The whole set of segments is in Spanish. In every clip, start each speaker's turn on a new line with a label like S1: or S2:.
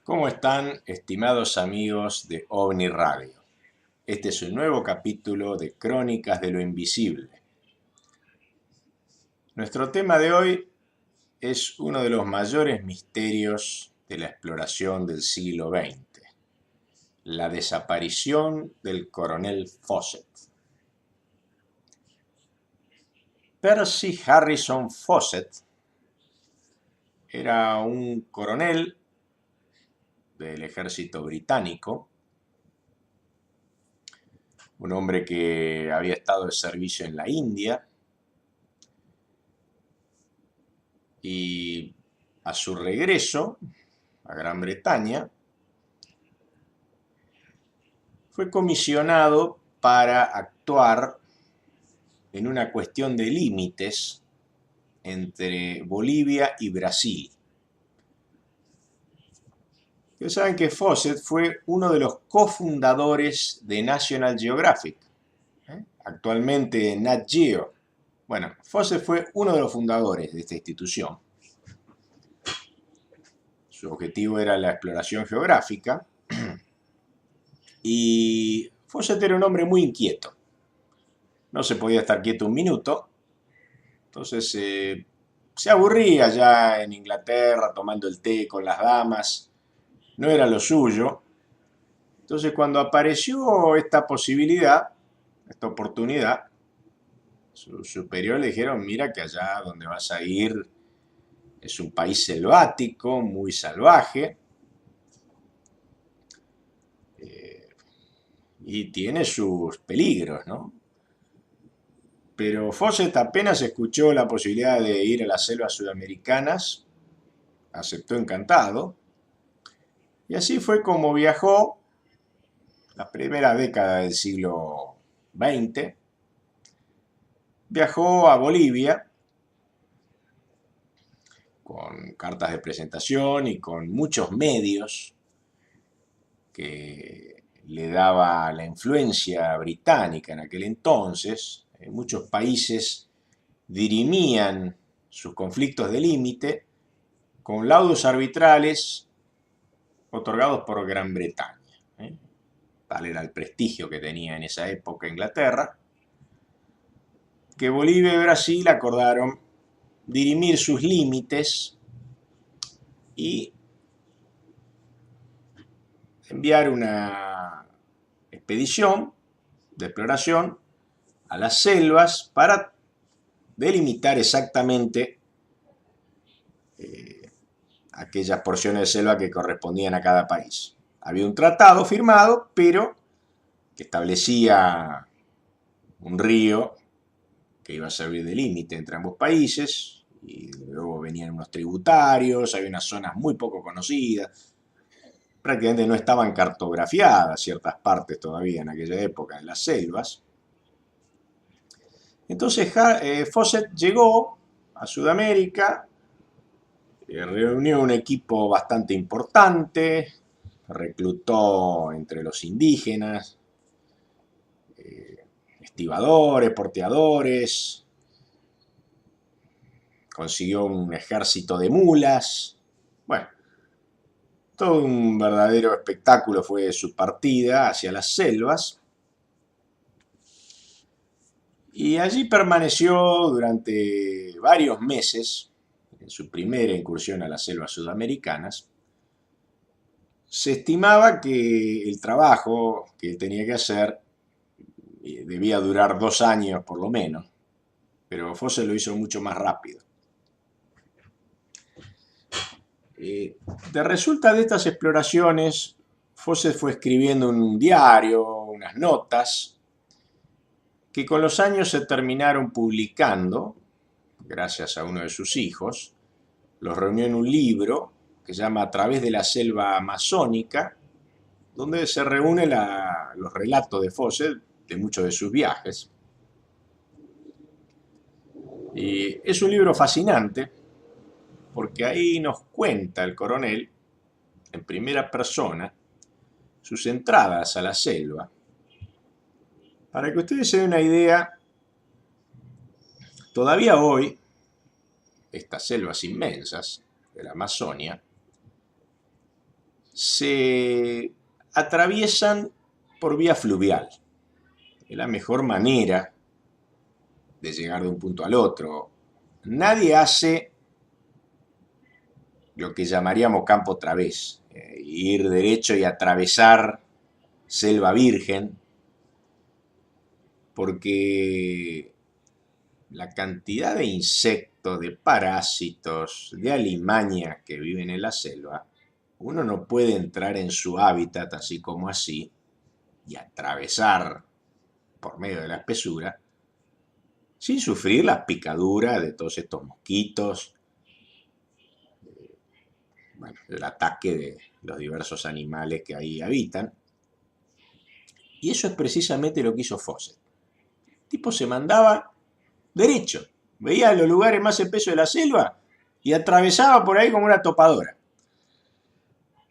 S1: ¿Cómo están, estimados amigos de OVNI Radio? Este es un nuevo capítulo de Crónicas de lo Invisible. Nuestro tema de hoy es uno de los mayores misterios de la exploración del siglo XX, la desaparición del coronel Fawcett. Percy Harrison Fawcett era un coronel del ejército británico, un hombre que había estado de servicio en la India y a su regreso a Gran Bretaña fue comisionado para actuar en una cuestión de límites entre Bolivia y Brasil. Ustedes saben que Fawcett fue uno de los cofundadores de National Geographic, actualmente Nat Geo. Bueno, Fawcett fue uno de los fundadores de esta institución. Su objetivo era la exploración geográfica y Fawcett era un hombre muy inquieto. No se podía estar quieto un minuto, entonces se aburría ya en Inglaterra tomando el té con las damas, no era lo suyo. Entonces cuando apareció esta posibilidad, esta oportunidad, sus superiores le dijeron: mira que allá donde vas a ir es un país selvático, muy salvaje, y tiene sus peligros, ¿no? Pero Fawcett apenas escuchó la posibilidad de ir a las selvas sudamericanas, aceptó encantado, y así fue como viajó la primera década del siglo XX. Viajó a Bolivia con cartas de presentación y con muchos medios que le daba la influencia británica en aquel entonces. En muchos países dirimían sus conflictos de límite con laudos arbitrales otorgados por Gran Bretaña. Tal era el prestigio que tenía en esa época Inglaterra, que Bolivia y Brasil acordaron dirimir sus límites y enviar una expedición de exploración a las selvas para delimitar exactamente aquellas porciones de selva que correspondían a cada país. Había un tratado firmado, pero que establecía un río que iba a servir de límite entre ambos países, y luego venían unos tributarios, había unas zonas muy poco conocidas, prácticamente no estaban cartografiadas ciertas partes todavía en aquella época de las selvas. Entonces Fawcett llegó a Sudamérica, reunió un equipo bastante importante, reclutó entre los indígenas, estibadores, porteadores, consiguió un ejército de mulas. Bueno, todo un verdadero espectáculo fue su partida hacia las selvas. Y allí permaneció durante varios meses, en su primera incursión a las selvas sudamericanas. Se estimaba que el trabajo que él tenía que hacer debía durar 2 años por lo menos, pero Fawcett lo hizo mucho más rápido. De resulta de estas exploraciones, Fawcett fue escribiendo en un diario unas notas que con los años se terminaron publicando, gracias a uno de sus hijos. Los reunió en un libro que se llama A través de la selva amazónica, donde se reúnen los relatos de Fawcett de muchos de sus viajes. Y es un libro fascinante porque ahí nos cuenta el coronel en primera persona sus entradas a la selva. Para que ustedes se den una idea, todavía hoy estas selvas inmensas de la Amazonia se atraviesan por vía fluvial. Es la mejor manera de llegar de un punto al otro. Nadie hace lo que llamaríamos campo través, ir derecho y atravesar selva virgen, porque la cantidad de insectos, de parásitos, de alimañas que viven en la selva, uno no puede entrar en su hábitat así como así y atravesar por medio de la espesura sin sufrir las picaduras de todos estos mosquitos, bueno, el ataque de los diversos animales que ahí habitan. Y eso es precisamente lo que hizo Fawcett. El tipo se mandaba derecho, veía los lugares más espesos de la selva y atravesaba por ahí como una topadora.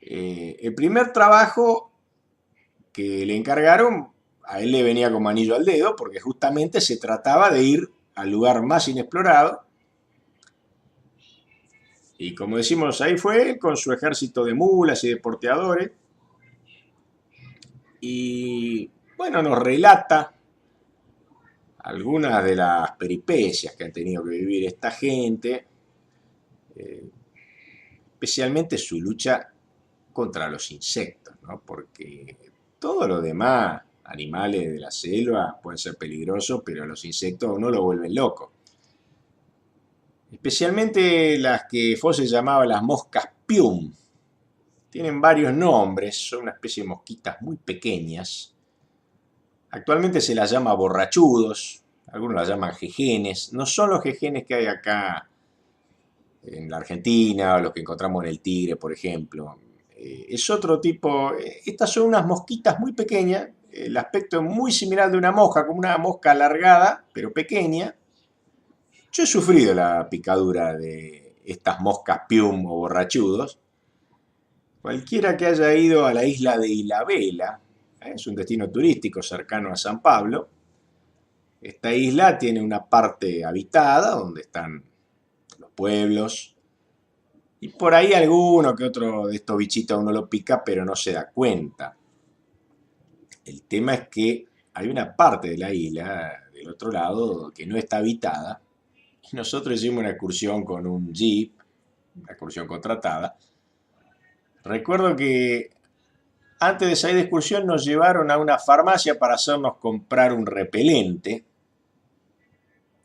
S1: El primer trabajo que le encargaron, a él le venía como anillo al dedo, porque justamente se trataba de ir al lugar más inexplorado. Y como decimos, ahí fue él con su ejército de mulas y de porteadores. Y bueno, nos relata algunas de las peripecias que han tenido que vivir esta gente, eh, especialmente su lucha contra los insectos, ¿no? Porque todo lo demás, animales de la selva, pueden ser peligrosos, pero los insectos no lo vuelven loco. Especialmente las que Fosse llamaba las moscas pium. Tienen varios nombres, son una especie de mosquitas muy pequeñas. Actualmente se las llama borrachudos, algunos las llaman jejenes. No son los jejenes que hay acá en la Argentina o los que encontramos en el Tigre, por ejemplo. Es otro tipo. Estas son unas mosquitas muy pequeñas. El aspecto es muy similar al de una mosca, como una mosca alargada, pero pequeña. Yo he sufrido la picadura de estas moscas pium o borrachudos. Cualquiera que haya ido a la isla de Ilhabela, es un destino turístico cercano a San Pablo. Esta isla tiene una parte habitada donde están los pueblos y por ahí alguno que otro de estos bichitos uno lo pica pero no se da cuenta. El tema es que hay una parte de la isla del otro lado que no está habitada y nosotros hicimos una excursión con un jeep, una excursión contratada. Recuerdo que antes de salir de excursión nos llevaron a una farmacia para hacernos comprar un repelente.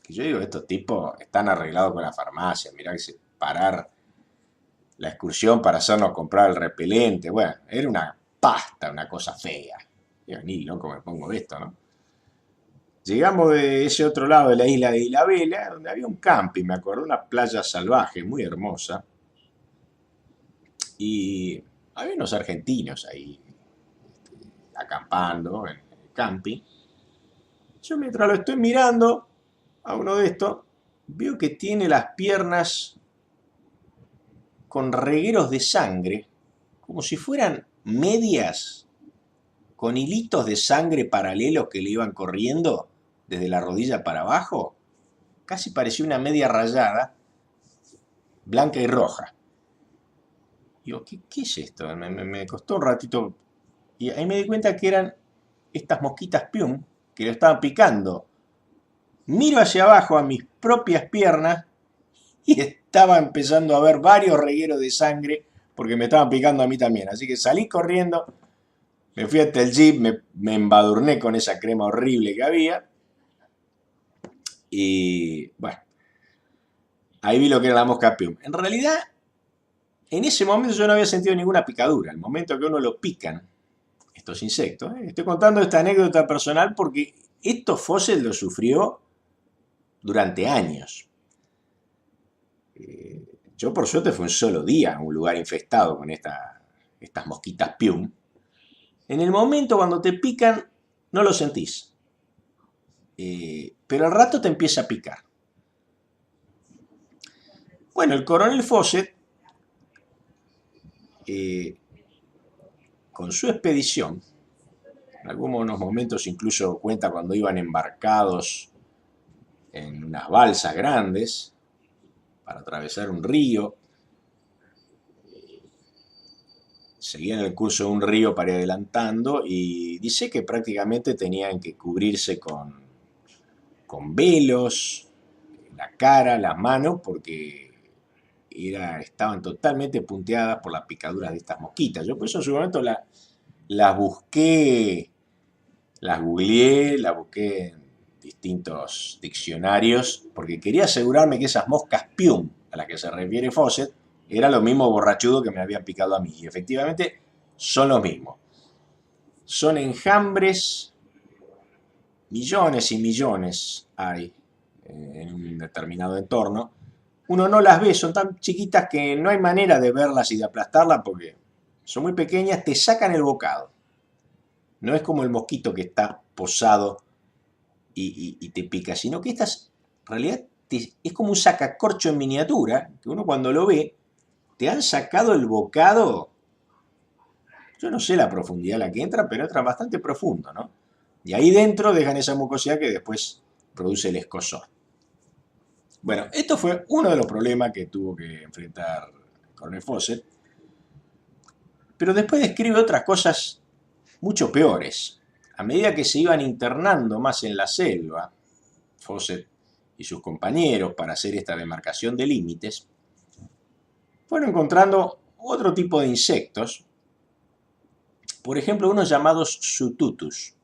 S1: Que yo digo, estos tipos están arreglados con la farmacia, mirá que se parar la excursión para hacernos comprar el repelente. Bueno, era una pasta, una cosa fea. Yo ni loco me pongo de esto, ¿no? Llegamos de ese otro lado de la isla de Ilhabela, donde había un camping, me acuerdo, una playa salvaje muy hermosa. Y había unos argentinos ahí acampando en el camping. Yo mientras lo estoy mirando a uno de estos, veo que tiene las piernas con regueros de sangre, como si fueran medias con hilitos de sangre paralelos que le iban corriendo desde la rodilla para abajo. Casi parecía una media rayada, blanca y roja. Digo, ¿qué es esto? Me costó un ratito. Y ahí me di cuenta que eran estas mosquitas pium que lo estaban picando. Miro hacia abajo a mis propias piernas y estaba empezando a ver varios regueros de sangre porque me estaban picando a mí también. Así que salí corriendo, me fui hasta el jeep, me embadurné con esa crema horrible que había. Y bueno, ahí vi lo que era la mosca pium. En realidad, en ese momento yo no había sentido ninguna picadura. El momento que uno lo pican, estos insectos. Estoy contando esta anécdota personal porque estos fósiles lo sufrió durante años. Yo por suerte fue un solo día a un lugar infestado con estas mosquitas pium. En el momento cuando te pican no lo sentís. Pero al rato te empieza a picar. Bueno, el coronel Fawcett, con su expedición, en algunos momentos incluso cuenta cuando iban embarcados en unas balsas grandes para atravesar un río, seguían el curso de un río para ir adelantando y dice que prácticamente tenían que cubrirse con velos, la cara, las manos, porque estaban totalmente punteadas por las picaduras de estas mosquitas. Yo por eso en su momento las busqué, las googleé, las busqué en distintos diccionarios, porque quería asegurarme que esas moscas pium a las que se refiere Fawcett era lo mismo borrachudo que me habían picado a mí. Y efectivamente son los mismos. Son enjambres, millones y millones hay en un determinado entorno. Uno no las ve, son tan chiquitas que no hay manera de verlas y de aplastarlas porque son muy pequeñas, te sacan el bocado. No es como el mosquito que está posado y te pica, sino que estas, en realidad, es como un sacacorcho en miniatura, que uno cuando lo ve, te han sacado el bocado. Yo no sé la profundidad a la que entra, pero entra bastante profundo, ¿no? Y ahí dentro dejan esa mucosidad que después produce el escozor. Bueno, esto fue uno de los problemas que tuvo que enfrentar Coronel Fawcett, pero después describe otras cosas mucho peores. A medida que se iban internando más en la selva, Fawcett y sus compañeros para hacer esta demarcación de límites, fueron encontrando otro tipo de insectos, por ejemplo unos llamados sututus.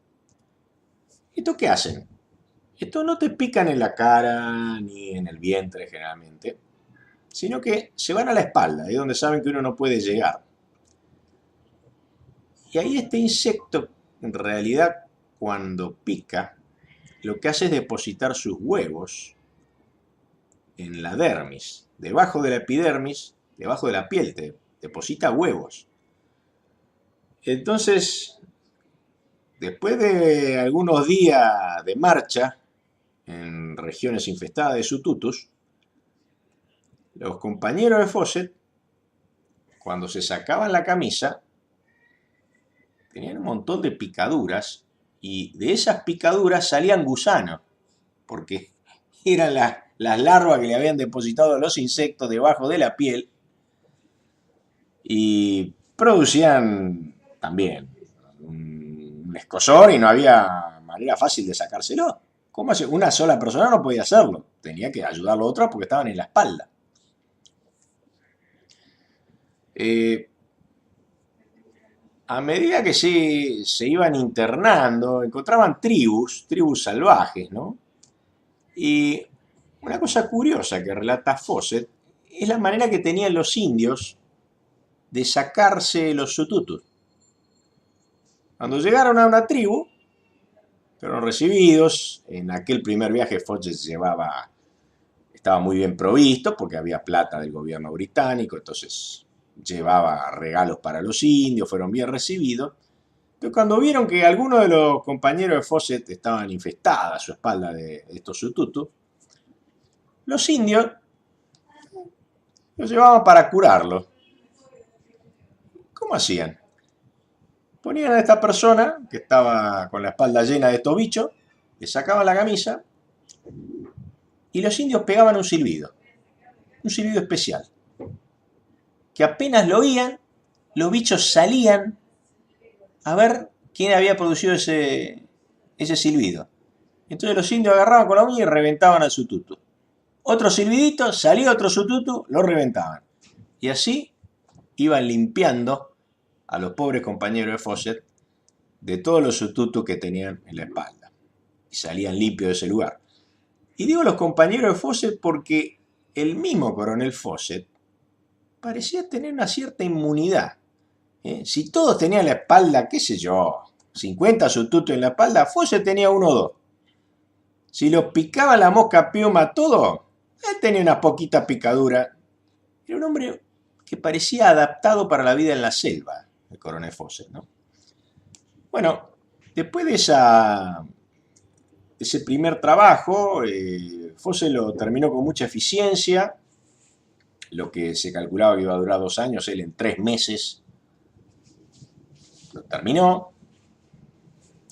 S1: ¿Esto qué hacen? Estos no te pican en la cara ni en el vientre generalmente, sino que se van a la espalda, ahí es donde saben que uno no puede llegar. Y ahí este insecto, en realidad, cuando pica, lo que hace es depositar sus huevos en la dermis, debajo de la epidermis, debajo de la piel, te deposita huevos. Entonces, después de algunos días de marcha en regiones infestadas de sututus, los compañeros de Fawcett, cuando se sacaban la camisa, tenían un montón de picaduras y de esas picaduras salían gusanos, porque eran las larvas que le habían depositado los insectos debajo de la piel y producían también un escozor y no había manera fácil de sacárselo. ¿Cómo hace? Una sola persona no podía hacerlo, tenía que ayudarlo a otra porque estaban en la espalda. A medida que se iban internando, encontraban tribus salvajes, ¿no? Y una cosa curiosa que relata Fawcett es la manera que tenían los indios de sacarse los sututus. Cuando llegaron a una tribu, fueron recibidos. En aquel primer viaje Fawcett estaba muy bien provisto porque había plata del gobierno británico, entonces llevaba regalos para los indios, fueron bien recibidos. Pero cuando vieron que algunos de los compañeros de Fawcett estaban infestadas a su espalda de estos sututus, los indios los llevaban para curarlos. ¿Cómo hacían? Ponían a esta persona que estaba con la espalda llena de estos bichos, le sacaban la camisa y los indios pegaban un silbido especial, que apenas lo oían, los bichos salían a ver quién había producido ese silbido. Entonces los indios agarraban con la uña y reventaban al sututu. Otro silbidito, salía otro sututu, lo reventaban. Y así iban limpiando a los pobres compañeros de Fawcett de todos los sututus que tenían en la espalda. Y salían limpios de ese lugar. Y digo los compañeros de Fawcett porque el mismo coronel Fawcett parecía tener una cierta inmunidad. Si todos tenían la espalda, qué sé yo, 50 sututus en la espalda, Fawcett tenía uno o dos. Si los picaba la mosca piuma a todo, él tenía unas poquitas picaduras. Era un hombre que parecía adaptado para la vida en la selva, el coronel Fawcett, ¿no? Bueno, después de ese primer trabajo, Fawcett lo terminó con mucha eficiencia, lo que se calculaba que iba a durar 2 años, él en 3 meses lo terminó.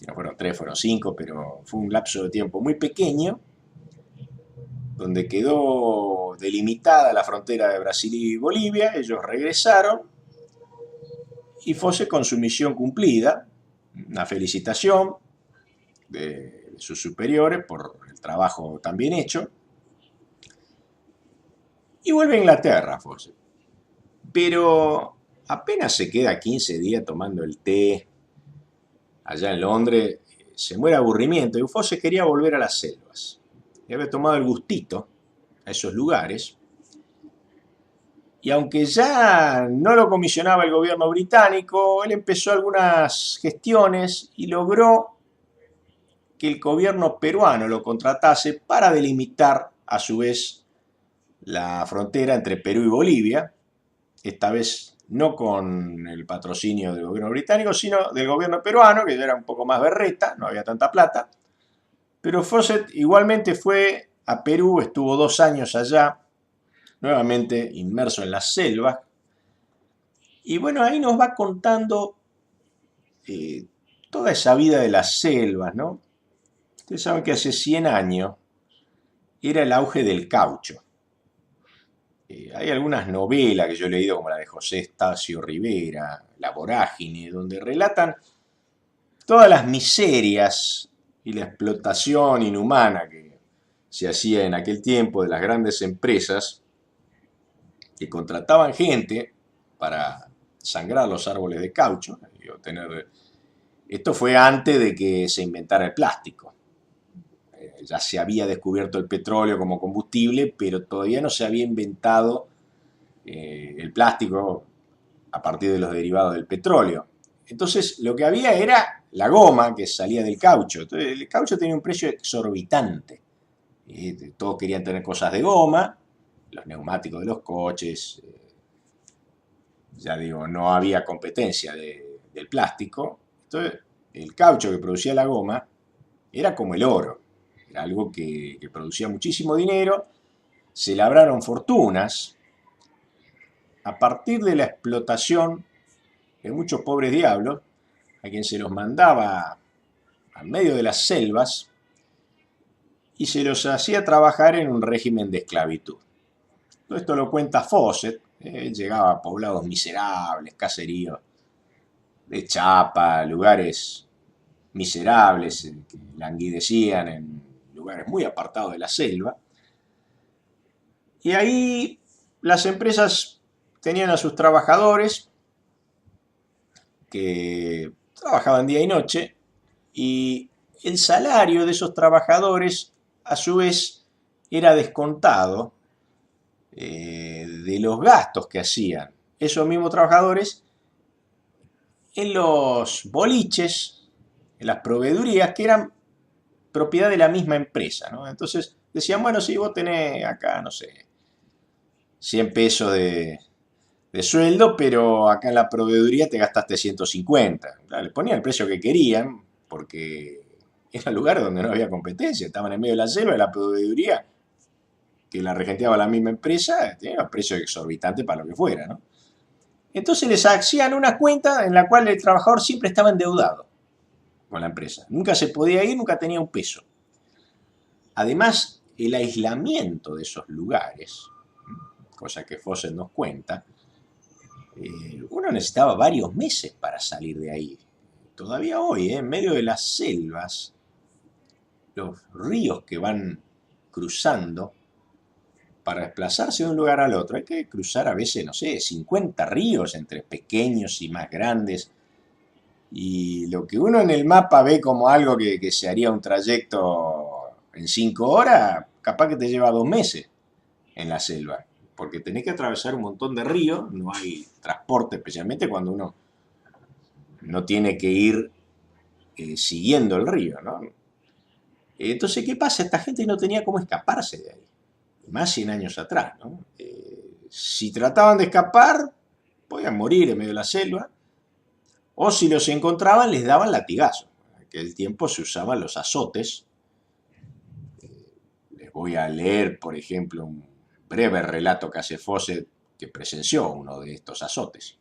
S1: No fueron 3, fueron 5, pero fue un lapso de tiempo muy pequeño, donde quedó delimitada la frontera de Brasil y Bolivia. Ellos regresaron y Fawcett con su misión cumplida, una felicitación de sus superiores por el trabajo tan bien hecho, y vuelve a Inglaterra Fawcett. Pero apenas se queda 15 días tomando el té allá en Londres, se muere de aburrimiento y Fawcett quería volver a las selvas. Y había tomado el gustito a esos lugares. Y aunque ya no lo comisionaba el gobierno británico, él empezó algunas gestiones y logró que el gobierno peruano lo contratase para delimitar a su vez la frontera entre Perú y Bolivia, esta vez no con el patrocinio del gobierno británico, sino del gobierno peruano, que ya era un poco más berreta, no había tanta plata. Pero Fawcett igualmente fue a Perú, estuvo 2 años allá, nuevamente inmerso en las selvas. Y bueno, ahí nos va contando toda esa vida de las selvas, ¿no? Ustedes saben que hace 100 años era el auge del caucho. Hay algunas novelas que yo he leído, como la de José Estacio Rivera, La Vorágine, donde relatan todas las miserias y la explotación inhumana que se hacía en aquel tiempo de las grandes empresas que contrataban gente para sangrar los árboles de caucho y obtener... Esto fue antes de que se inventara el plástico. Ya se había descubierto el petróleo como combustible, pero todavía no se había inventado el plástico a partir de los derivados del petróleo. Entonces lo que había era la goma que salía del caucho. Entonces, el caucho tenía un precio exorbitante. Todos querían tener cosas de goma, los neumáticos de los coches. Ya digo, no había competencia del plástico. Entonces el caucho que producía la goma era como el oro. Era algo que producía muchísimo dinero. Se labraron fortunas a partir de la explotación de muchos pobres diablos, a quien se los mandaba al medio de las selvas y se los hacía trabajar en un régimen de esclavitud. Todo esto lo cuenta Fawcett. Llegaba a poblados miserables, caseríos de chapa, lugares miserables que languidecían en lugares muy apartados de la selva. Y ahí las empresas tenían a sus trabajadores que trabajaban día y noche, y el salario de esos trabajadores a su vez era descontado de los gastos que hacían esos mismos trabajadores en los boliches, en las proveedurías que eran propiedad de la misma empresa, ¿no? Entonces decían, bueno, si vos tenés acá, no sé, 100 pesos de sueldo, pero acá en la proveeduría te gastaste 150. Claro, les ponían el precio que querían, porque era el lugar donde no había competencia. Estaban en medio de la selva y la proveeduría, que la regenteaba la misma empresa, tenía un precio exorbitante para lo que fuera, ¿no? Entonces les hacían una cuenta en la cual el trabajador siempre estaba endeudado con la empresa. Nunca se podía ir, nunca tenía un peso. Además, el aislamiento de esos lugares, cosa que Fawcett nos cuenta, uno necesitaba varios meses para salir de ahí. Todavía hoy, en medio de las selvas, los ríos que van cruzando para desplazarse de un lugar al otro, hay que cruzar a veces, no sé, 50 ríos entre pequeños y más grandes. Y lo que uno en el mapa ve como algo que se haría un trayecto en 5 horas, capaz que te lleva 2 meses en la selva. Porque tenés que atravesar un montón de ríos, no hay transporte, especialmente cuando uno no tiene que ir siguiendo el río, ¿no? Entonces, ¿qué pasa? Esta gente no tenía cómo escaparse de ahí, más 100 años atrás, ¿no? Si trataban de escapar, podían morir en medio de la selva, o si los encontraban, les daban latigazos. En aquel tiempo se usaban los azotes. Les voy a leer, por ejemplo, un breve relato que hace Fawcett, que presenció uno de estos azotes.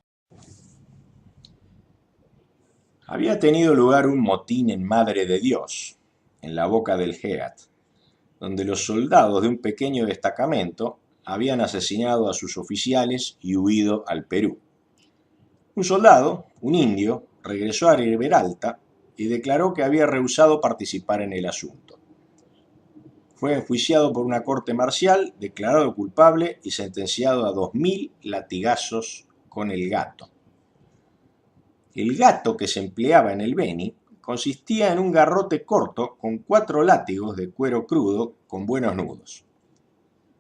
S1: Había tenido lugar un motín en Madre de Dios, en la boca del Heat, donde los soldados de un pequeño destacamento habían asesinado a sus oficiales y huido al Perú. Un soldado, un indio, regresó a Riberalta y declaró que había rehusado participar en el asunto. Fue enjuiciado por una corte marcial, declarado culpable y sentenciado a 2000 latigazos con el gato. El gato que se empleaba en el Beni consistía en un garrote corto con 4 látigos de cuero crudo con buenos nudos.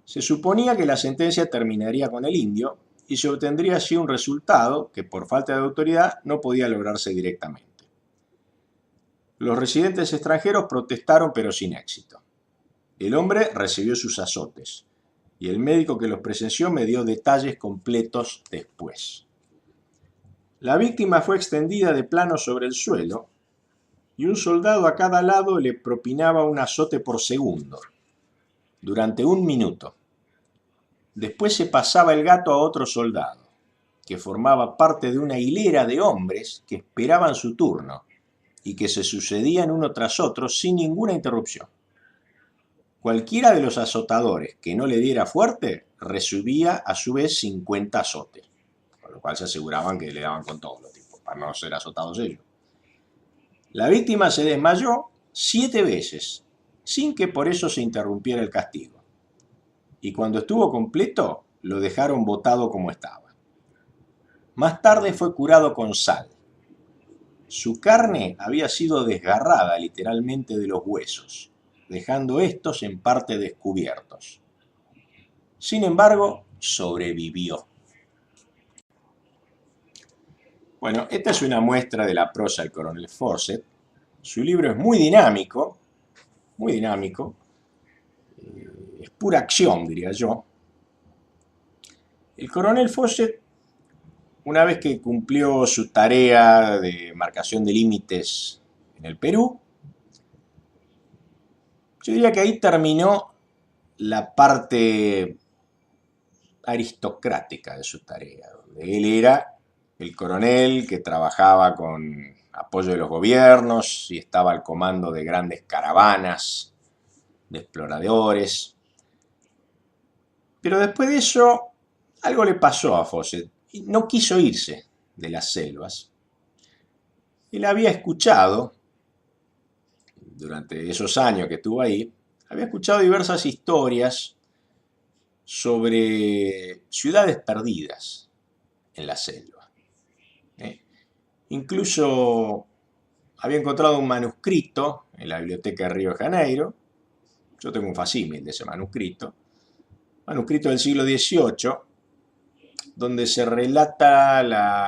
S1: Se suponía que la sentencia terminaría con el indio y se obtendría así un resultado que por falta de autoridad no podía lograrse directamente. Los residentes extranjeros protestaron pero sin éxito. El hombre recibió sus azotes y el médico que los presenció me dio detalles completos después. La víctima fue extendida de plano sobre el suelo y un soldado a cada lado le propinaba un azote por segundo, durante 1 minuto. Después se pasaba el gato a otro soldado, que formaba parte de una hilera de hombres que esperaban su turno y que se sucedían uno tras otro sin ninguna interrupción. Cualquiera de los azotadores que no le diera fuerte recibía a su vez 50 azotes, con lo cual se aseguraban que le daban con todos los tipos, para no ser azotados ellos. La víctima se desmayó 7 veces, sin que por eso se interrumpiera el castigo. Y cuando estuvo completo, lo dejaron botado como estaba. Más tarde fue curado con sal. Su carne había sido desgarrada literalmente de los huesos, dejando estos en parte descubiertos. Sin embargo, sobrevivió. Bueno, esta es una muestra de la prosa del coronel Fawcett. Su libro es muy dinámico, es pura acción, diría yo. El coronel Fawcett, una vez que cumplió su tarea de marcación de límites en el Perú, yo diría que ahí terminó la parte aristocrática de su tarea, donde él era el coronel que trabajaba con apoyo de los gobiernos y estaba al comando de grandes caravanas de exploradores. Pero después de eso, algo le pasó a Fawcett y no quiso irse de las selvas. Él había escuchado, durante esos años que estuvo ahí, había escuchado diversas historias sobre ciudades perdidas en la selva. Incluso había encontrado un manuscrito en la biblioteca de Río de Janeiro. Yo tengo un facsímil de ese manuscrito del siglo XVIII, donde se relata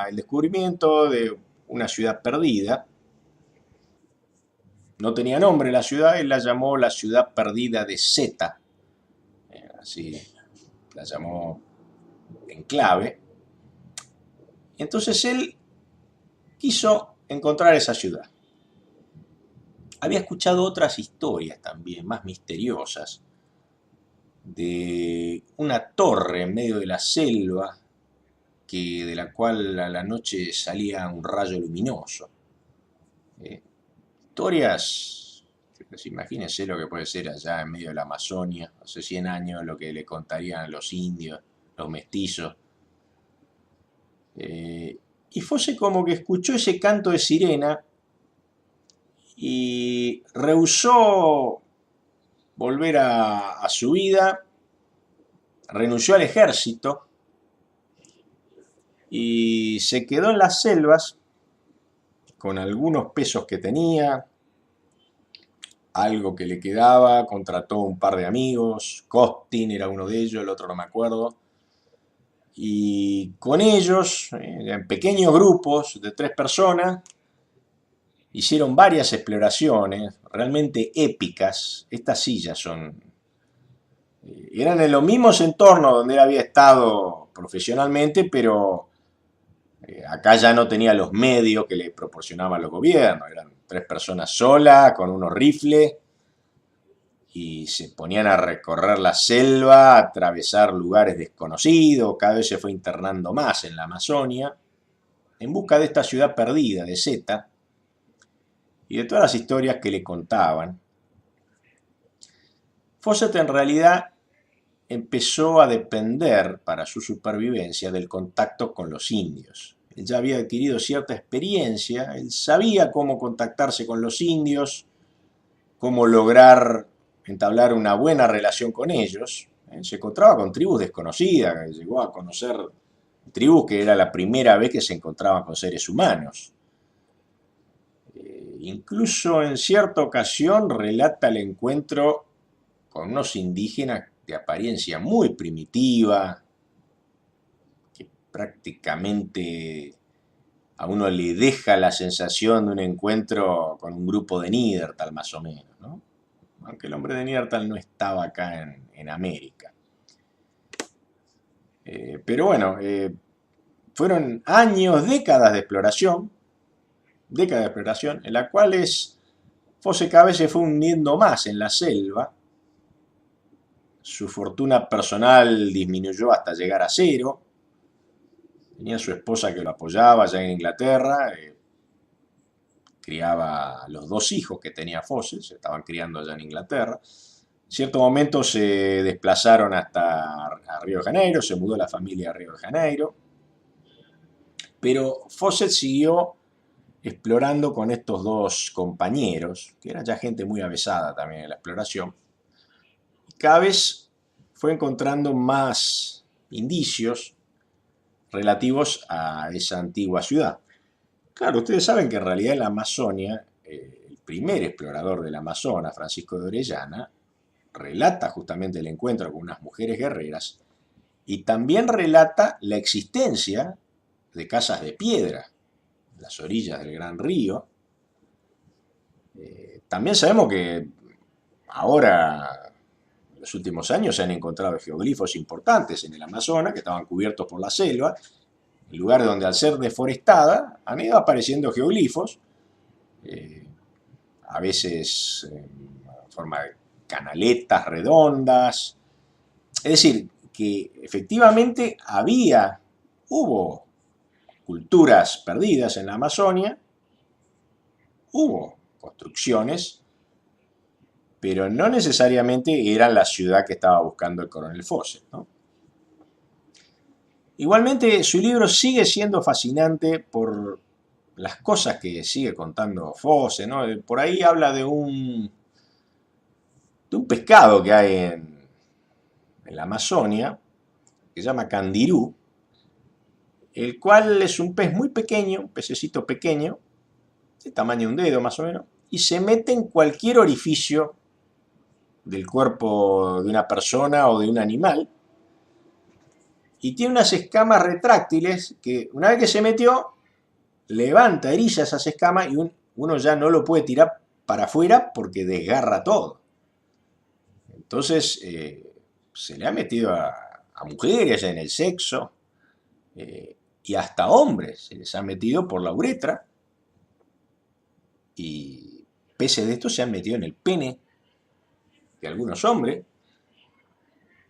S1: el descubrimiento de una ciudad perdida. No tenía nombre la ciudad, él la llamó la ciudad perdida de Zeta, así la llamó en clave. Entonces él quiso encontrar esa ciudad. Había escuchado otras historias también, más misteriosas, de una torre en medio de la selva, de la cual a la noche salía un rayo luminoso. Historias, pues imagínense lo que puede ser allá en medio de la Amazonia, hace 100 años, lo que le contarían los indios, los mestizos. Y Fosse como que escuchó ese canto de sirena y rehusó volver a su vida, renunció al ejército y se quedó en las selvas con algunos pesos que tenía, algo que le quedaba, contrató un par de amigos, Costin era uno de ellos, el otro no me acuerdo, y con ellos, en pequeños grupos de 3 personas, hicieron varias exploraciones realmente épicas. Estas sillas eran en los mismos entornos donde él había estado profesionalmente, pero acá ya no tenía los medios que le proporcionaban los gobiernos. Eran 3 personas solas, con unos rifles, y se ponían a recorrer la selva, a atravesar lugares desconocidos. Cada vez se fue internando más en la Amazonia, en busca de esta ciudad perdida, de Zeta, y de todas las historias que le contaban. Fawcett en realidad empezó a depender para su supervivencia del contacto con los indios. Él ya había adquirido cierta experiencia, él sabía cómo contactarse con los indios, cómo lograr entablar una buena relación con ellos. Se encontraba con tribus desconocidas, llegó a conocer tribus que era la primera vez que se encontraban con seres humanos. Incluso en cierta ocasión relata el encuentro con unos indígenas de apariencia muy primitiva, que prácticamente a uno le deja la sensación de un encuentro con un grupo de Neandertal más o menos, ¿no? Aunque el hombre de Neandertal no estaba acá en América. Pero bueno, fueron años, décadas de exploración, en las cuales Fosse cada vez se fue hundiendo más en la selva, su fortuna personal disminuyó hasta llegar a cero, tenía a su esposa que lo apoyaba allá en Inglaterra, criaba a los dos hijos que tenía Fosse, se estaban criando allá en Inglaterra. En cierto momento se desplazaron hasta a Río de Janeiro, se mudó la familia a Río de Janeiro, pero Fawcett siguió explorando con estos dos compañeros, que eran ya gente muy avesada también en la exploración. Cada vez fue encontrando más indicios relativos a esa antigua ciudad. Claro, ustedes saben que en realidad en la Amazonia, el primer explorador del Amazonas, Francisco de Orellana, relata justamente el encuentro con unas mujeres guerreras y también relata la existencia de casas de piedra en las orillas del Gran Río. También sabemos que ahora, en los últimos años, se han encontrado geoglifos importantes en el Amazonas que estaban cubiertos por la selva, en lugares donde al ser deforestada han ido apareciendo geoglifos, a veces en forma de canaletas redondas. Es decir, que efectivamente hubo culturas perdidas en la Amazonia, hubo construcciones, pero no necesariamente era la ciudad que estaba buscando el coronel Fawcett, ¿no? Igualmente, su libro sigue siendo fascinante por las cosas que sigue contando Fawcett, ¿no? Por ahí habla de un pescado que hay en la Amazonia, que se llama candirú, el cual es un pez muy pequeño, un pececito pequeño, de tamaño de un dedo más o menos, y se mete en cualquier orificio del cuerpo de una persona o de un animal, y tiene unas escamas retráctiles que una vez que se metió, levanta, eriza esas escamas y uno ya no lo puede tirar para afuera porque desgarra todo. Entonces, se le ha metido a mujeres en el sexo, y hasta hombres se les ha metido por la uretra, y peces de estos se han metido en el pene de algunos hombres,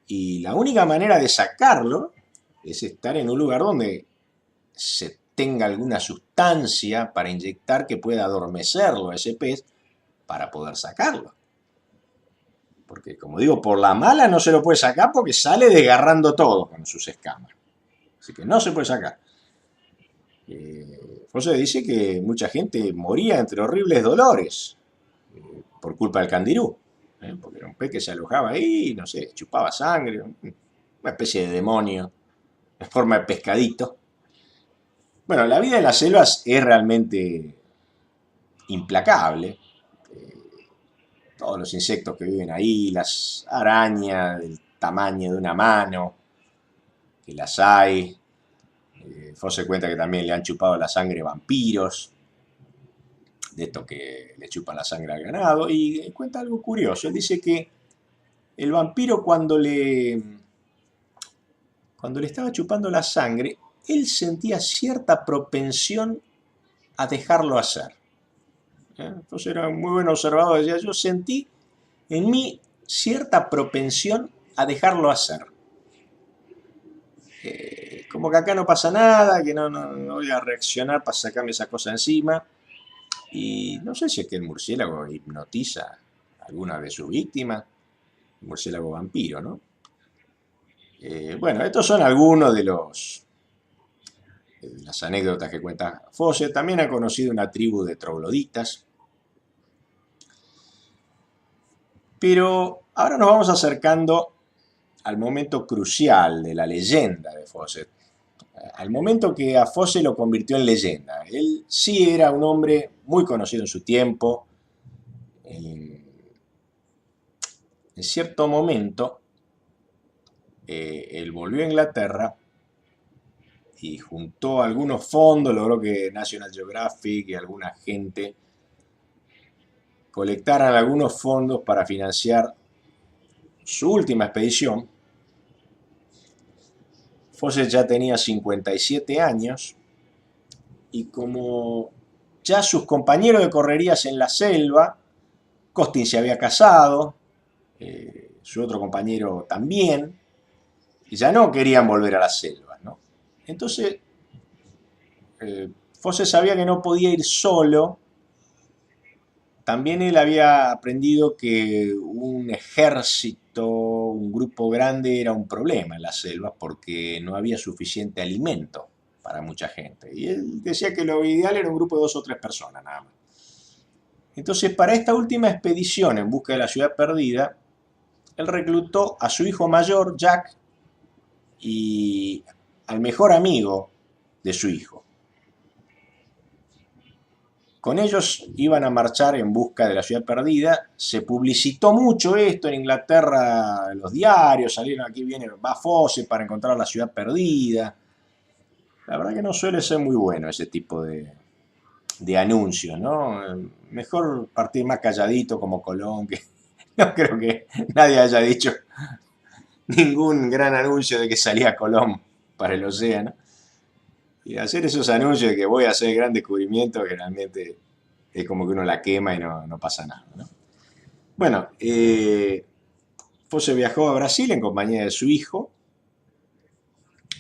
S1: y la única manera de sacarlo es estar en un lugar donde se tenga alguna sustancia para inyectar que pueda adormecerlo a ese pez para poder sacarlo. Porque, como digo, por la mala no se lo puede sacar porque sale desgarrando todo con sus escamas. Así que no se puede sacar. José dice que mucha gente moría entre horribles dolores por culpa del candirú. Porque era un pez que se alojaba ahí, no sé, chupaba sangre, una especie de demonio en forma de pescadito. Bueno, la vida en las selvas es realmente implacable. Todos los insectos que viven ahí, las arañas del tamaño de una mano, que las hay. Fosse cuenta que también le han chupado la sangre vampiros, de estos que le chupan la sangre al ganado, y cuenta algo curioso. Él dice que el vampiro cuando le estaba chupando la sangre, él sentía cierta propensión a dejarlo hacer. Entonces era un muy buen observador, decía, yo sentí en mí cierta propensión a dejarlo hacer. Como que acá no pasa nada, que no voy a reaccionar para sacarme esa cosa encima. Y no sé si es que el murciélago hipnotiza a alguna de sus víctimas, el murciélago vampiro, ¿no? Bueno, estos son algunos las anécdotas que cuenta Fawcett. También ha conocido una tribu de trogloditas. Pero ahora nos vamos acercando al momento crucial de la leyenda de Fawcett, al momento que a Fawcett lo convirtió en leyenda. Él sí era un hombre muy conocido en su tiempo. En cierto momento, él volvió a Inglaterra y juntó algunos fondos, logró que National Geographic y alguna gente colectaran algunos fondos para financiar su última expedición. Fawcett ya tenía 57 años y como ya sus compañeros de correrías en la selva, Costin se había casado, su otro compañero también, y ya no querían volver a la selva, ¿no? Entonces, Fawcett sabía que no podía ir solo. También él había aprendido que un ejército, un grupo grande era un problema en las selvas porque no había suficiente alimento para mucha gente. Y él decía que lo ideal era un grupo de 2 o 3 personas nada más. Entonces, para esta última expedición en busca de la ciudad perdida, él reclutó a su hijo mayor, Jack, y al mejor amigo de su hijo. Con ellos iban a marchar en busca de la ciudad perdida. Se publicitó mucho esto en Inglaterra, en los diarios, salieron aquí viene, va Fawcett para encontrar la ciudad perdida. La verdad que no suele ser muy bueno ese tipo de anuncios, ¿no? Mejor partir más calladito como Colón, que no creo que nadie haya dicho ningún gran anuncio de que salía Colón para el océano. Y hacer esos anuncios de que voy a hacer gran descubrimiento, generalmente es como que uno la quema y no pasa nada, ¿no? Bueno, Fawcett viajó a Brasil en compañía de su hijo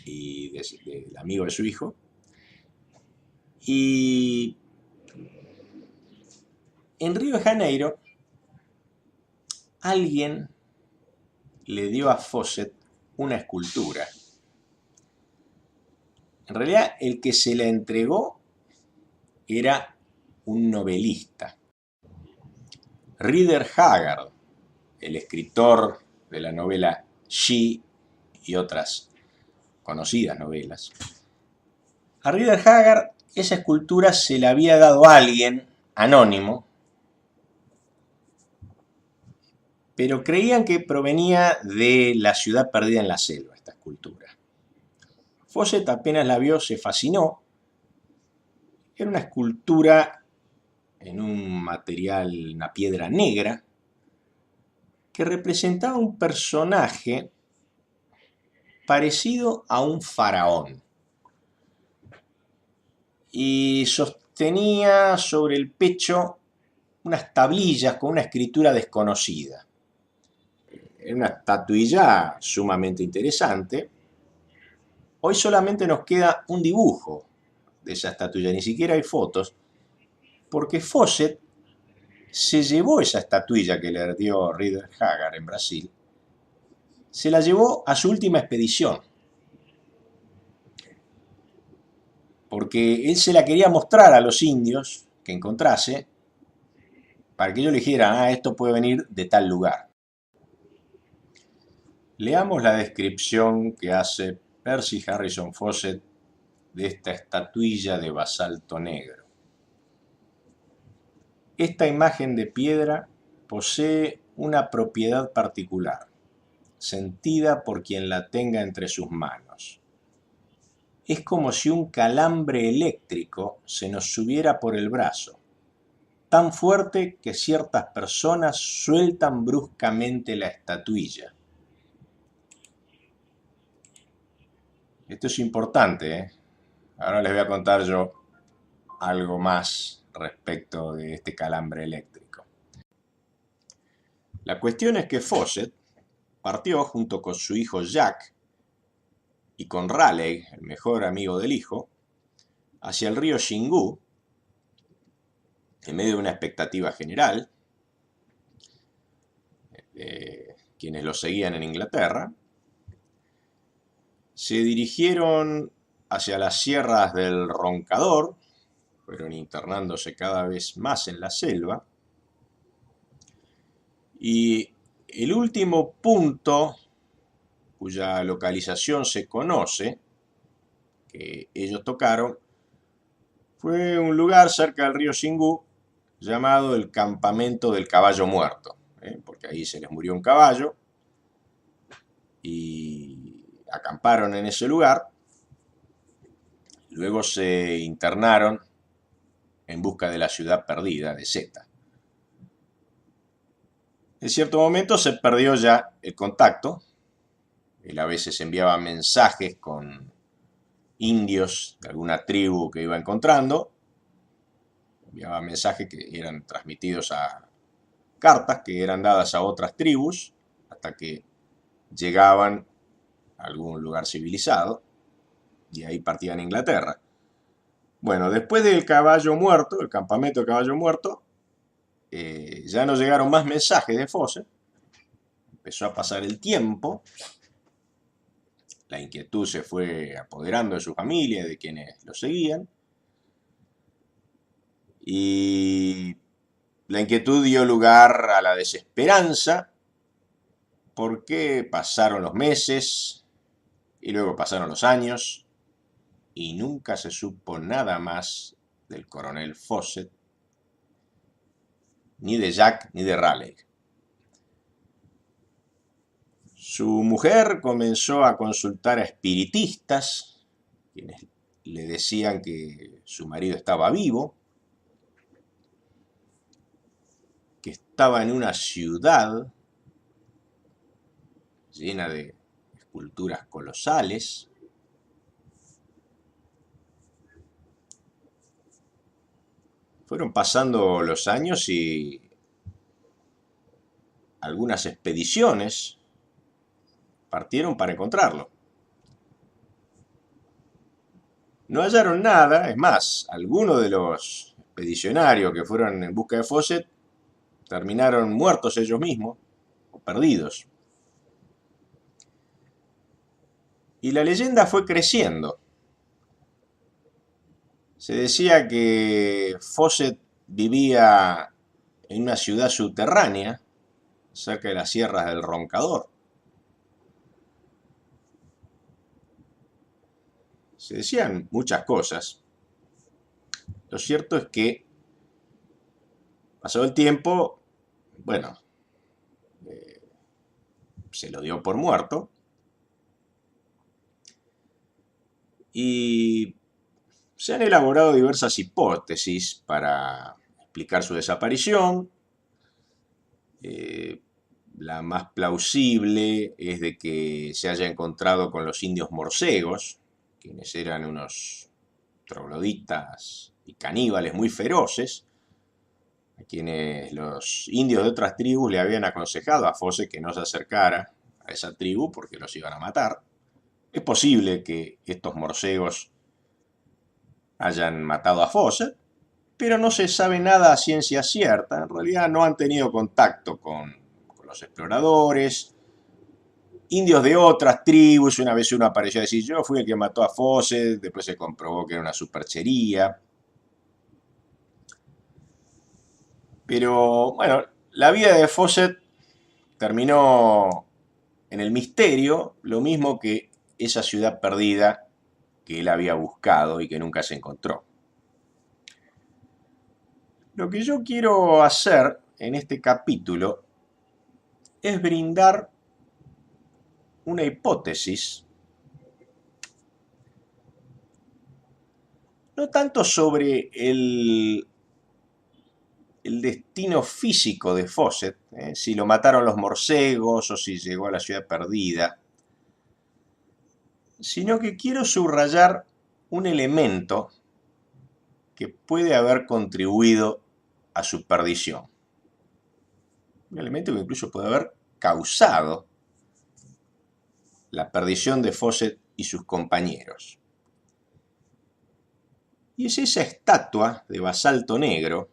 S1: y del amigo de su hijo. Y en Río de Janeiro, alguien le dio a Fawcett una escultura. En realidad, el que se la entregó era un novelista, Rider Haggard, el escritor de la novela She y otras conocidas novelas. A Rider Haggard esa escultura se la había dado a alguien anónimo, pero creían que provenía de la ciudad perdida en la selva, esta escultura. Fawcett apenas la vio, se fascinó. Era una escultura en un material, una piedra negra, que representaba un personaje parecido a un faraón. Y sostenía sobre el pecho unas tablillas con una escritura desconocida. Era una estatuilla sumamente interesante. Hoy solamente nos queda un dibujo de esa estatuilla, ni siquiera hay fotos, porque Fawcett se llevó esa estatuilla que le dio Rider Haggard en Brasil, se la llevó a su última expedición, porque él se la quería mostrar a los indios que encontrase, para que ellos le dijeran, esto puede venir de tal lugar. Leamos la descripción que hace Percy Harrison Fawcett de esta estatuilla de basalto negro. Esta imagen de piedra posee una propiedad particular, sentida por quien la tenga entre sus manos. Es como si un calambre eléctrico se nos subiera por el brazo, tan fuerte que ciertas personas sueltan bruscamente la estatuilla. Esto es importante, ¿eh? Ahora les voy a contar yo algo más respecto de este calambre eléctrico. La cuestión es que Fawcett partió junto con su hijo Jack y con Raleigh, el mejor amigo del hijo, hacia el río Xingu, en medio de una expectativa general, quienes lo seguían en Inglaterra. Se dirigieron hacia las sierras del Roncador, fueron internándose cada vez más en la selva, y el último punto cuya localización se conoce, que ellos tocaron, fue un lugar cerca del río Xingú llamado el Campamento del Caballo Muerto, porque ahí se les murió un caballo y acamparon en ese lugar. Luego se internaron en busca de la ciudad perdida de Zeta. En cierto momento se perdió ya el contacto. Él a veces enviaba mensajes con indios de alguna tribu que iba encontrando. Enviaba mensajes que eran transmitidos a cartas que eran dadas a otras tribus hasta que llegaban a algún lugar civilizado y ahí partían a Inglaterra. Bueno, después del caballo muerto, el campamento del caballo muerto, ya no llegaron más mensajes de Fawcett. Empezó a pasar el tiempo, la inquietud se fue apoderando de su familia, de quienes lo seguían, y la inquietud dio lugar a la desesperanza, porque pasaron los meses y luego pasaron los años y nunca se supo nada más del coronel Fawcett, ni de Jack ni de Raleigh. Su mujer comenzó a consultar a espiritistas, quienes le decían que su marido estaba vivo, que estaba en una ciudad llena de esculturas colosales. Fueron pasando los años y algunas expediciones partieron para encontrarlo. No hallaron nada, es más, algunos de los expedicionarios que fueron en busca de Fawcett terminaron muertos ellos mismos o perdidos. Y la leyenda fue creciendo. Se decía que Fawcett vivía en una ciudad subterránea, cerca de las sierras del Roncador. Se decían muchas cosas. Lo cierto es que, pasado el tiempo, bueno, se lo dio por muerto. Y se han elaborado diversas hipótesis para explicar su desaparición. La más plausible es de que se haya encontrado con los indios morcegos, quienes eran unos trogloditas y caníbales muy feroces, a quienes los indios de otras tribus le habían aconsejado a Fawcett que no se acercara a esa tribu porque los iban a matar. Es posible que estos morcegos hayan matado a Fawcett, pero no se sabe nada a ciencia cierta. En realidad no han tenido contacto con los exploradores. Indios de otras tribus, una vez uno apareció a decir, yo fui el que mató a Fawcett, después se comprobó que era una superchería. Pero bueno, la vida de Fawcett terminó en el misterio, lo mismo que esa ciudad perdida que él había buscado y que nunca se encontró. Lo que yo quiero hacer en este capítulo es brindar una hipótesis, no tanto sobre el destino físico de Fawcett, si lo mataron los morcegos o si llegó a la ciudad perdida, sino que quiero subrayar un elemento que puede haber contribuido a su perdición. Un elemento que incluso puede haber causado la perdición de Fawcett y sus compañeros. Y es esa estatua de basalto negro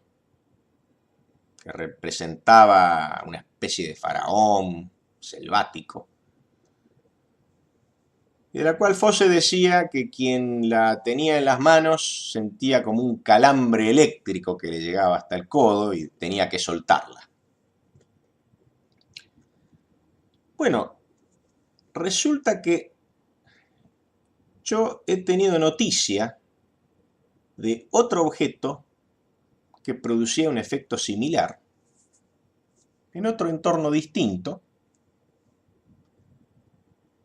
S1: que representaba una especie de faraón selvático. y de la cual Fosse decía que quien la tenía en las manos sentía como un calambre eléctrico que le llegaba hasta el codo y tenía que soltarla. Bueno, resulta que yo he tenido noticia de otro objeto que producía un efecto similar en otro entorno distinto.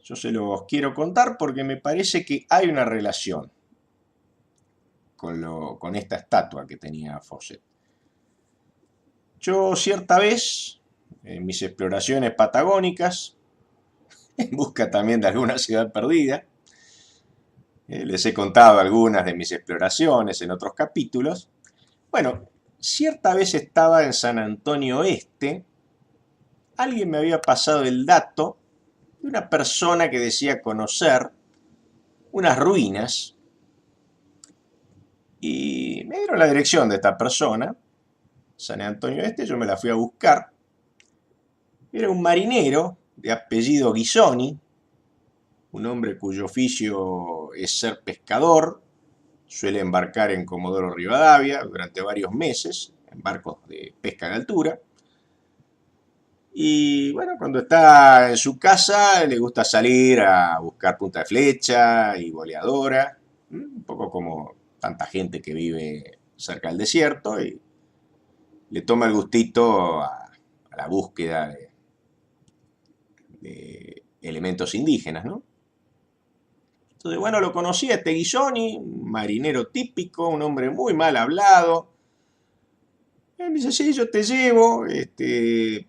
S1: Yo se los quiero contar porque me parece que hay una relación con esta estatua que tenía Fawcett. Yo cierta vez, en mis exploraciones patagónicas, en busca también de alguna ciudad perdida, les he contado algunas de mis exploraciones en otros capítulos. Bueno, cierta vez estaba en San Antonio Este, alguien me había pasado el dato de una persona que decía conocer unas ruinas y me dieron la dirección de esta persona, San Antonio Este, yo me la fui a buscar. Era un marinero de apellido Ghisoni, un hombre cuyo oficio es ser pescador, suele embarcar en Comodoro Rivadavia durante varios meses, en barcos de pesca de altura. Y bueno, cuando está en su casa le gusta salir a buscar punta de flecha y boleadora, un poco como tanta gente que vive cerca del desierto y le toma el gustito a la búsqueda de elementos indígenas, ¿no? Entonces, bueno, lo conocí a este Ghisoni, un marinero típico, un hombre muy mal hablado. Él me dice, sí, yo te llevo, hay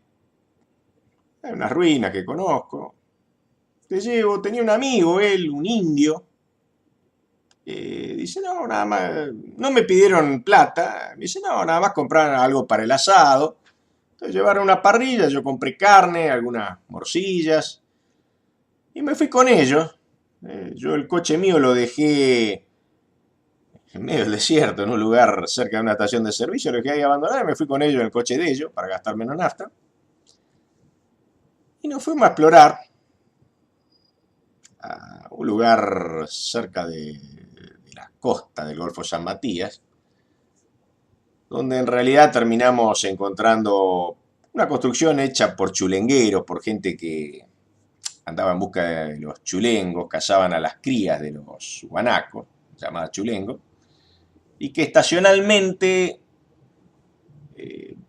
S1: unas ruinas que conozco. Te llevo, tenía un amigo, él, un indio. Dice, no, nada más, no me pidieron plata. Me dice, no, nada más comprar algo para el asado. Entonces llevaron una parrilla, yo compré carne, algunas morcillas. Y me fui con ellos. Yo el coche mío lo dejé en medio del desierto, en un lugar cerca de una estación de servicio, lo dejé ahí abandonado y me fui con ellos en el coche de ellos para gastar menos nafta. Y nos fuimos a explorar a un lugar cerca de la costa del Golfo San Matías, donde en realidad terminamos encontrando una construcción hecha por chulengueros, por gente que andaba en busca de los chulengos, cazaban a las crías de los guanacos, llamadas chulengos, y que estacionalmente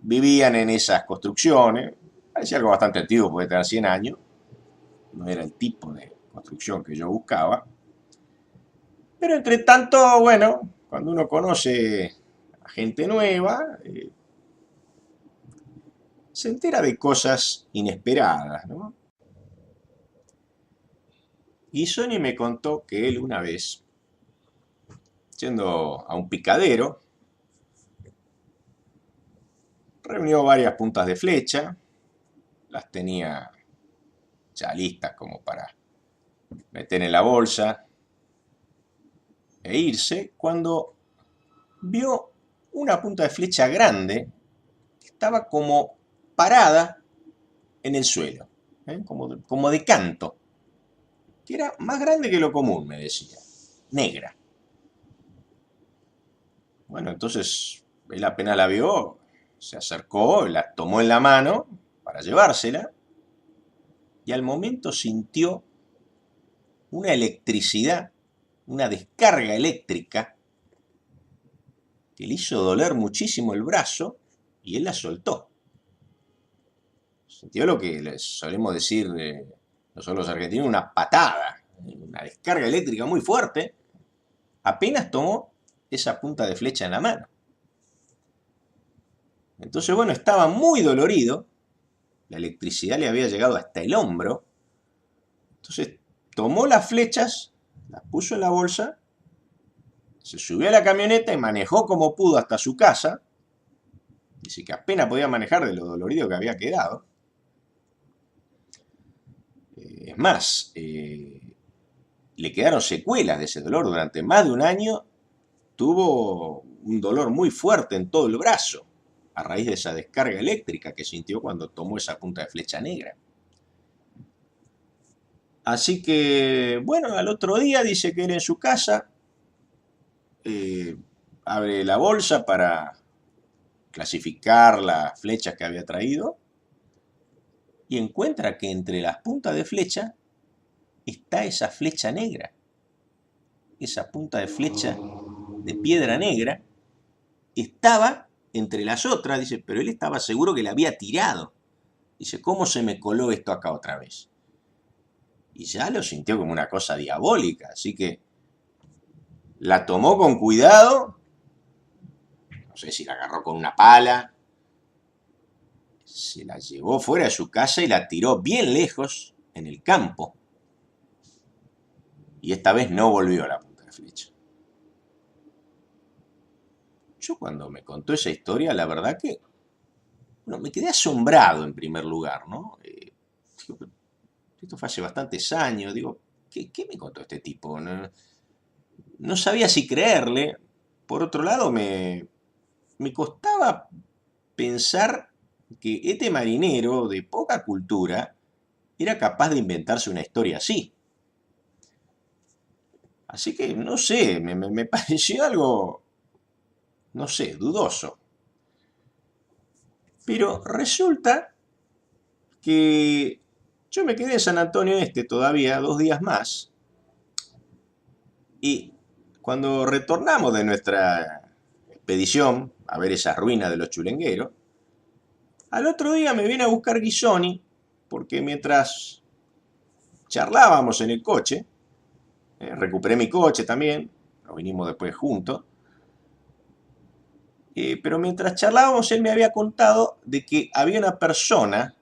S1: vivían en esas construcciones. Parecía algo bastante antiguo, puede tener 100 años, no era el tipo de construcción que yo buscaba. Pero entre tanto, bueno, cuando uno conoce a gente nueva, se entera de cosas inesperadas, ¿no? Y Sony me contó que él una vez, yendo a un picadero, reunió varias puntas de flecha, las tenía ya listas como para meter en la bolsa e irse, cuando vio una punta de flecha grande que estaba como parada en el suelo, como de canto, que era más grande que lo común, me decía, negra. Bueno, entonces él apenas la vio, se acercó, la tomó en la mano para llevársela y al momento sintió una electricidad, una descarga eléctrica que le hizo doler muchísimo el brazo y él la soltó. Sintió lo que les solemos decir nosotros los argentinos, una patada, una descarga eléctrica muy fuerte, apenas tomó esa punta de flecha en la mano. Entonces, bueno, estaba muy dolorido, la electricidad le había llegado hasta el hombro, entonces tomó las flechas, las puso en la bolsa, se subió a la camioneta y manejó como pudo hasta su casa. Dice que apenas podía manejar de lo dolorido que había quedado. Es más, le quedaron secuelas de ese dolor. Durante más de un año tuvo un dolor muy fuerte en todo el brazo, a raíz de esa descarga eléctrica que sintió cuando tomó esa punta de flecha negra. Así que, bueno, al otro día dice que él en su casa eh, abre la bolsa para clasificar las flechas que había traído y encuentra que entre las puntas de flecha está esa flecha negra, esa punta de flecha de piedra negra, estaba entre las otras, dice, pero él estaba seguro que la había tirado. Dice, ¿cómo se me coló esto acá otra vez? Y ya lo sintió como una cosa diabólica, así que la tomó con cuidado, no sé si la agarró con una pala, se la llevó fuera de su casa y la tiró bien lejos en el campo. Y esta vez no volvió a la punta de flecha. Yo cuando me contó esa historia, la verdad que, bueno, me quedé asombrado en primer lugar, ¿no? Digo, esto fue hace bastantes años, digo, ¿qué me contó este tipo? No sabía si creerle. Por otro lado, me costaba pensar que este marinero de poca cultura era capaz de inventarse una historia así. Así que, no sé, me pareció algo, no sé, dudoso. Pero resulta que yo me quedé en San Antonio Este todavía 2 días más y cuando retornamos de nuestra expedición a ver esas ruinas de los chulengueros, al otro día me viene a buscar Guisoni porque mientras charlábamos en el coche, recuperé mi coche también, nos vinimos después juntos, pero mientras charlábamos él me había contado de que había una persona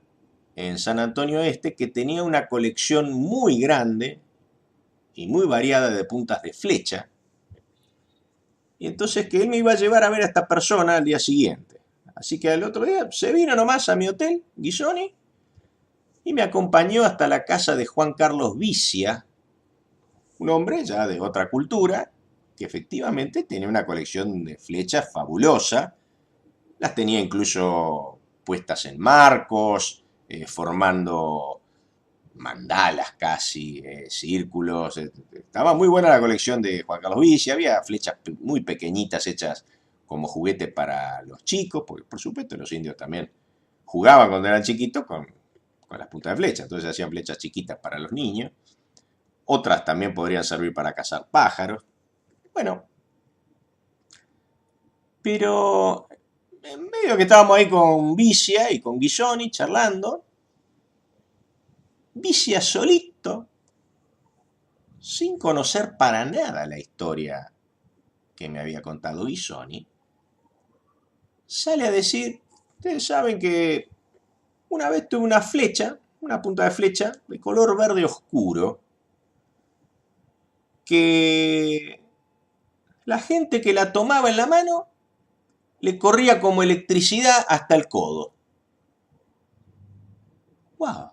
S1: en San Antonio Este que tenía una colección muy grande y muy variada de puntas de flecha, y entonces que él me iba a llevar a ver a esta persona al día siguiente. Así que al otro día se vino nomás a mi hotel, Guisoni, y me acompañó hasta la casa de Juan Carlos Vicia, un hombre ya de otra cultura, que efectivamente tenía una colección de flechas fabulosa, las tenía incluso puestas en marcos, formando mandalas casi, círculos. Estaba muy buena la colección de Juan Carlos Vici, había flechas muy pequeñitas hechas como juguete para los chicos, porque por supuesto los indios también jugaban cuando eran chiquitos con las puntas de flecha, entonces hacían flechas chiquitas para los niños, otras también podrían servir para cazar pájaros. Bueno, pero en medio que estábamos ahí con Vicia y con Guisoni charlando, Vicia solito, sin conocer para nada la historia que me había contado Guisoni, sale a decir, ustedes saben que una vez tuve una flecha, una punta de flecha de color verde oscuro, que la gente que la tomaba en la mano le corría como electricidad hasta el codo. ¡Wow!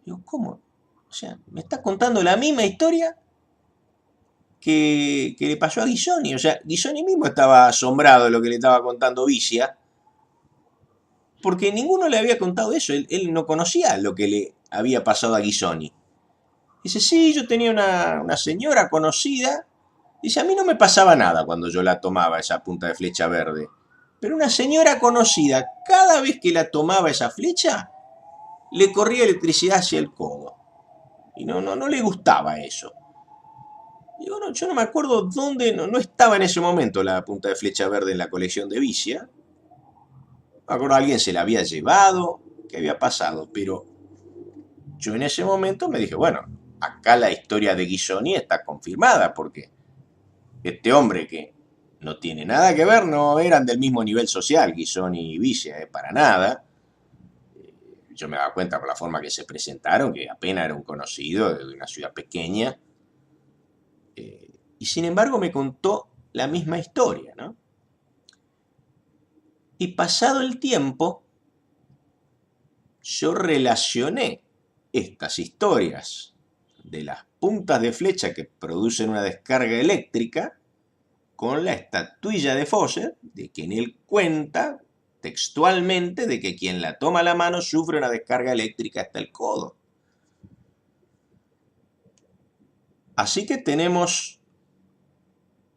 S1: Digo, ¿cómo? O sea, me está contando la misma historia que le pasó a Guisoni. O sea, Guisoni mismo estaba asombrado de lo que le estaba contando Vicia, porque ninguno le había contado eso. Él no conocía lo que le había pasado a Guisoni. Dice, sí, yo tenía una señora conocida. Dice, a mí no me pasaba nada cuando yo la tomaba, esa punta de flecha verde. Pero una señora conocida, cada vez que la tomaba esa flecha, le corría electricidad hacia el codo. Y no le gustaba eso. Y bueno, yo no me acuerdo dónde, no estaba en ese momento la punta de flecha verde en la colección de Vicia. Me acuerdo alguien se la había llevado, qué había pasado, pero yo en ese momento me dije, bueno, acá la historia de Guisoni está confirmada, porque este hombre que no tiene nada que ver, no eran del mismo nivel social, Guisoni y Vicia, para nada. Yo me daba cuenta por la forma que se presentaron, que apenas era un conocido de una ciudad pequeña, y sin embargo me contó la misma historia, ¿no? Y pasado el tiempo, yo relacioné estas historias de las puntas de flecha que producen una descarga eléctrica con la estatuilla de Fawcett, de quien él cuenta textualmente de que quien la toma a la mano sufre una descarga eléctrica hasta el codo. Así que tenemos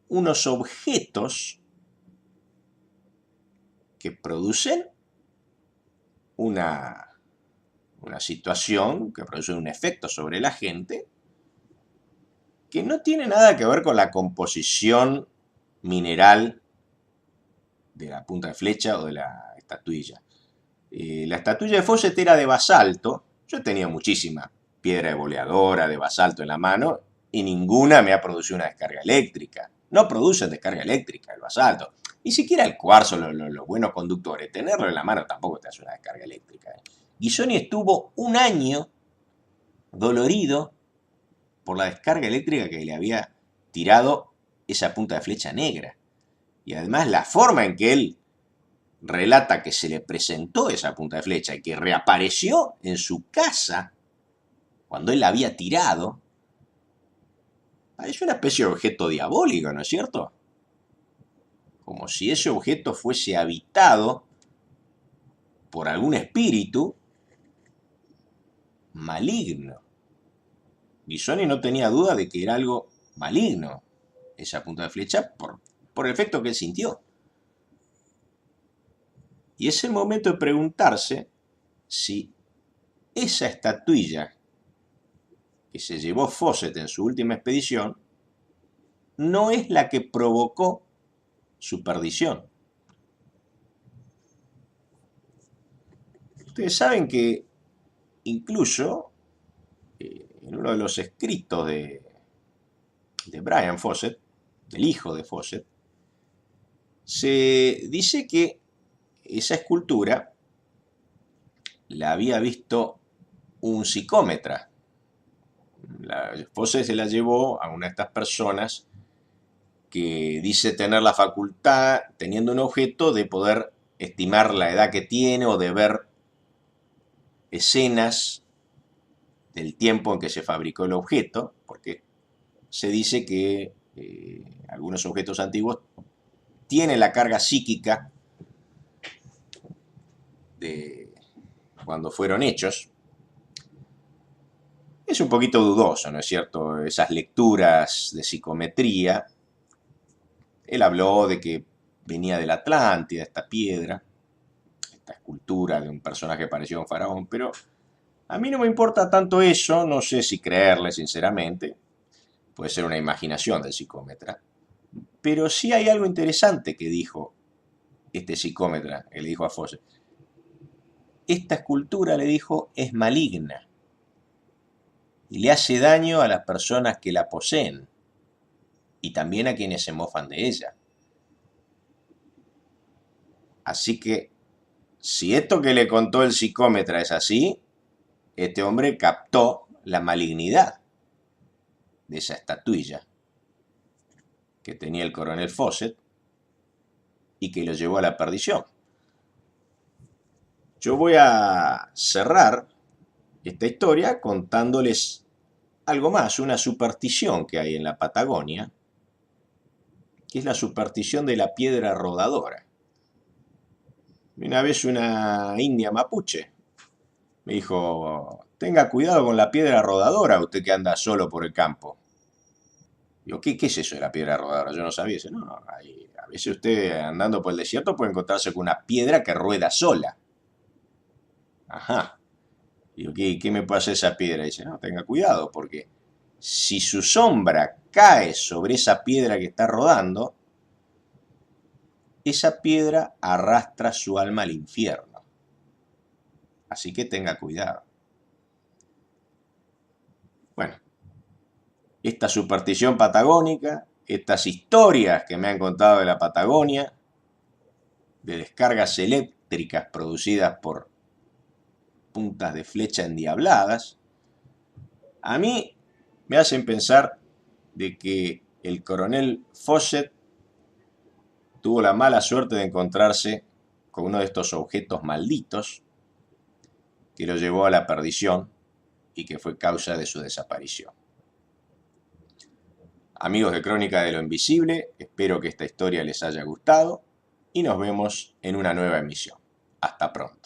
S1: unos objetos que producen una situación, que produce un efecto sobre la gente, que no tiene nada que ver con la composición mineral de la punta de flecha o de la estatuilla. La estatuilla de Fawcett era de basalto. Yo tenía muchísima piedra boleadora de basalto en la mano y ninguna me ha producido una descarga eléctrica. No produce descarga eléctrica el basalto. Ni siquiera el cuarzo, los buenos conductores. Tenerlo en la mano tampoco te hace una descarga eléctrica. Guisoni estuvo un año dolorido por la descarga eléctrica que le había tirado esa punta de flecha negra. Y además la forma en que él relata que se le presentó esa punta de flecha y que reapareció en su casa cuando él la había tirado, parece una especie de objeto diabólico, ¿no es cierto? Como si ese objeto fuese habitado por algún espíritu maligno. Guisoni no tenía duda de que era algo maligno esa punta de flecha por el efecto que él sintió. Y es el momento de preguntarse si esa estatuilla que se llevó Fawcett en su última expedición no es la que provocó su perdición. Ustedes saben que incluso en uno de los escritos de Brian Fawcett, del hijo de Fawcett, se dice que esa escultura la había visto un psicómetra. Fawcett se la llevó a una de estas personas que dice tener la facultad, teniendo un objeto, de poder estimar la edad que tiene o de ver escenas del tiempo en que se fabricó el objeto, porque se dice que algunos objetos antiguos tienen la carga psíquica de cuando fueron hechos. Es un poquito dudoso, ¿no es cierto? Esas lecturas de psicometría. Él habló de que venía de la Atlántida, esta piedra, esta escultura de un personaje parecido a un faraón, pero a mí no me importa tanto eso, no sé si creerle sinceramente, puede ser una imaginación del psicómetra, pero sí hay algo interesante que dijo este psicómetra, que le dijo a Fawcett. Esta escultura, le dijo, es maligna y le hace daño a las personas que la poseen y también a quienes se mofan de ella. Así que, si esto que le contó el psicómetra es así, este hombre captó la malignidad de esa estatuilla que tenía el coronel Fawcett y que lo llevó a la perdición. Yo voy a cerrar esta historia contándoles algo más, una superstición que hay en la Patagonia, que es la superstición de la piedra rodadora. Una vez una india mapuche me dijo, tenga cuidado con la piedra rodadora, usted que anda solo por el campo. Digo, ¿qué es eso de la piedra rodadora? Yo no sabía. Dice, no, a veces usted andando por el desierto puede encontrarse con una piedra que rueda sola. Ajá. Digo, ¿qué me puede hacer esa piedra? Dice, no, tenga cuidado, porque si su sombra cae sobre esa piedra que está rodando, esa piedra arrastra su alma al infierno. Así que tenga cuidado. Bueno, esta superstición patagónica, estas historias que me han contado de la Patagonia, de descargas eléctricas producidas por puntas de flecha endiabladas, a mí me hacen pensar de que el coronel Fawcett tuvo la mala suerte de encontrarse con uno de estos objetos malditos que lo llevó a la perdición y que fue causa de su desaparición. Amigos de Crónica de lo Invisible, espero que esta historia les haya gustado y nos vemos en una nueva emisión. Hasta pronto.